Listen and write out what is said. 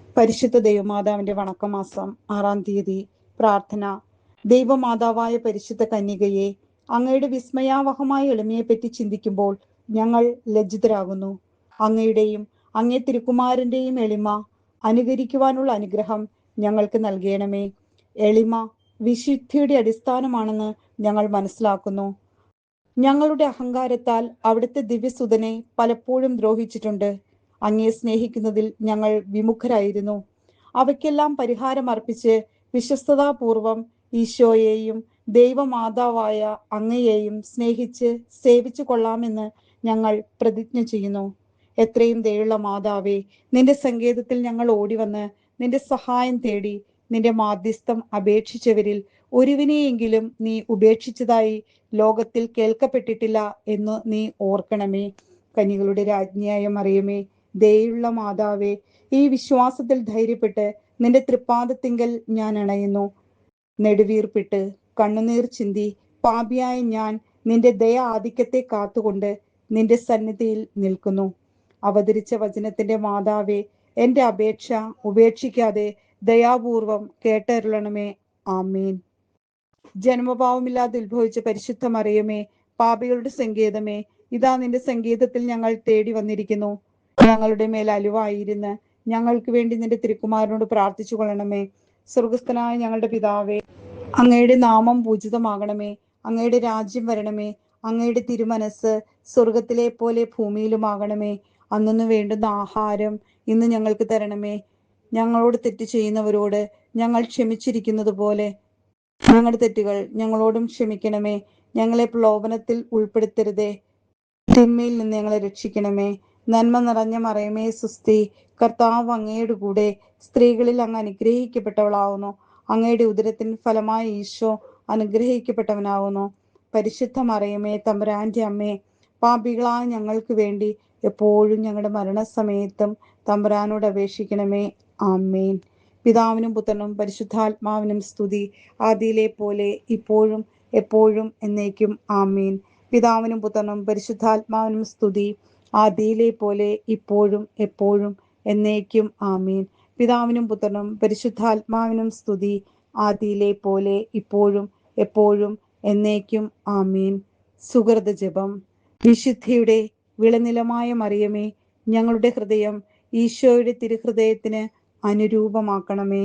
പരിശുദ്ധ ദൈവമാതാവിന്റെ വണക്കമാസം 6-ാം തീയതി. പ്രാർത്ഥന. ദൈവമാതാവായ പരിശുദ്ധ കന്യകയെ, അങ്ങയുടെ വിസ്മയാവഹമായ എളിമയെപ്പറ്റി ചിന്തിക്കുമ്പോൾ ഞങ്ങൾ ലജ്ജിതരാകുന്നു. അങ്ങയുടെയും അങ്ങേ തിരുക്കുമാരന്റെയും എളിമ അനുകരിക്കുവാനുള്ള അനുഗ്രഹം ഞങ്ങൾക്ക് നൽകണമേ. എളിമ വിശുദ്ധിയുടെ അടിസ്ഥാനമാണെന്ന് ഞങ്ങൾ മനസ്സിലാക്കുന്നു. ഞങ്ങളുടെ അഹങ്കാരത്താൽ അവിടുത്തെ ദിവ്യസുതനെ പലപ്പോഴും ദ്രോഹിച്ചിട്ടുണ്ട്. അങ്ങയെ സ്നേഹിക്കുന്നതിൽ ഞങ്ങൾ വിമുഖരായിരുന്നു. അവയ്ക്കെല്ലാം പരിഹാരം അർപ്പിച്ച് വിശ്വസ്തതാപൂർവം ഈശോയെയും ദൈവമാതാവായ അങ്ങയെയും സ്നേഹിച്ച് സേവിച്ചു കൊള്ളാമെന്ന് ഞങ്ങൾ പ്രതിജ്ഞ ചെയ്യുന്നു. എത്രയും ദയുള്ള മാതാവേ, നിന്റെ സങ്കേതത്തിൽ ഞങ്ങൾ ഓടിവന്ന് നിന്റെ സഹായം തേടി നിന്റെ മാധ്യസ്ഥം അപേക്ഷിച്ചവരിൽ ഒരുവിനെയെങ്കിലും നീ ഉപേക്ഷിച്ചതായി ലോകത്തിൽ കേൾക്കപ്പെട്ടിട്ടില്ല എന്ന് നീ ഓർക്കണമേ. കന്യകളുടെ രാജ്ഞിയായ മറിയമേ, ദയുള്ള മാതാവേ, ഈ വിശ്വാസത്തിൽ ധൈര്യപ്പെട്ട് നിന്റെ തൃപ്പാദത്തിങ്കൽ ഞാൻ അണയുന്നു. നെടുവീർപ്പിട്ട് കണ്ണുനീർ ചിന്തി പാപിയായ ഞാൻ നിന്റെ ദയ ആധിക്യത്തെ കാത്തുകൊണ്ട് നിന്റെ സന്നിധിയിൽ നിൽക്കുന്നു. അവതരിച്ച വചനത്തിന്റെ മാതാവേ, എന്റെ അപേക്ഷ ഉപേക്ഷിക്കാതെ ദയാപൂർവം കേട്ടരുളണമേ. ആമീൻ. ജന്മഭാവമില്ലാതെ ഉത്ഭവിച്ച പരിശുദ്ധ മറിയമേ, പാപികളുടെ സങ്കേതമേ, ഇതാ നിന്റെ സങ്കേതത്തിൽ ഞങ്ങൾ തേടി വന്നിരിക്കുന്നു. ഞങ്ങളുടെ മേൽ അലുവായിരുന്ന് ഞങ്ങൾക്ക് വേണ്ടി നിന്റെ തിരുക്കുമാരനോട് പ്രാർത്ഥിച്ചു കൊള്ളണമേ. സ്വർഗസ്ഥനായ ഞങ്ങളുടെ പിതാവേ, അങ്ങയുടെ നാമം പൂജിതമാകണമേ. അങ്ങയുടെ രാജ്യം വരണമേ. അങ്ങയുടെ തിരുമനസ് സ്വർഗത്തിലെ പോലെ ഭൂമിയിലുമാകണമേ. അന്നു വേണ്ടുന്ന ആഹാരം ഇന്ന് ഞങ്ങൾക്ക് തരണമേ. ഞങ്ങളോട് തെറ്റ് ചെയ്യുന്നവരോട് ഞങ്ങൾ ക്ഷമിച്ചിരിക്കുന്നത് പോലെ ഞങ്ങളുടെ തെറ്റുകൾ ഞങ്ങളോടും ക്ഷമിക്കണമേ. ഞങ്ങളെ പ്രലോഭനത്തിൽ ഉൾപ്പെടുത്തരുതേ, തിന്മയിൽ നിന്ന് ഞങ്ങളെ രക്ഷിക്കണമേ. നന്മ നിറഞ്ഞ മറിയമേ സുസ്തി, കർത്താവ് അങ്ങയുടെ കൂടെ, സ്ത്രീകളിൽ അങ്ങ് അനുഗ്രഹിക്കപ്പെട്ടവളാവുന്നു. അങ്ങയുടെ ഉദരത്തിൻ ഫലമായ ഈശോ അനുഗ്രഹിക്കപ്പെട്ടവനാവുന്നു. പരിശുദ്ധ മറിയമേ, തമ്പുരാന്റെ അമ്മേ, പാപികളായ ഞങ്ങൾക്ക് വേണ്ടി എപ്പോഴും ഞങ്ങളുടെ മരണസമയത്തും തമ്പുരാനോട് അപേക്ഷിക്കണമേ. ആമേൻ. പിതാവിനും പുത്രനും പരിശുദ്ധാത്മാവിനും സ്തുതി, ആദിയിലെ പോലെ ഇപ്പോഴും എപ്പോഴും എന്നേക്കും. ആമേൻ. പിതാവിനും പുത്രനും പരിശുദ്ധാത്മാവിനും സ്തുതി, ആദിയിലെ പോലെ ഇപ്പോഴും എപ്പോഴും എന്നേക്കും. ആമേൻ. പിതാവിനും പുത്രനും പരിശുദ്ധാത്മാവിനും സ്തുതി, ആദിയിലെ പോലെ ഇപ്പോഴും എപ്പോഴും എന്നേക്കും. ആമേൻ. സുകൃത ജപം. വിശുദ്ധിയുടെ വിളനിലമായ മറിയമേ, ഞങ്ങളുടെ ഹൃദയം ഈശോയുടെ തിരുഹൃദയത്തിന് അനുരൂപമാക്കണമേ.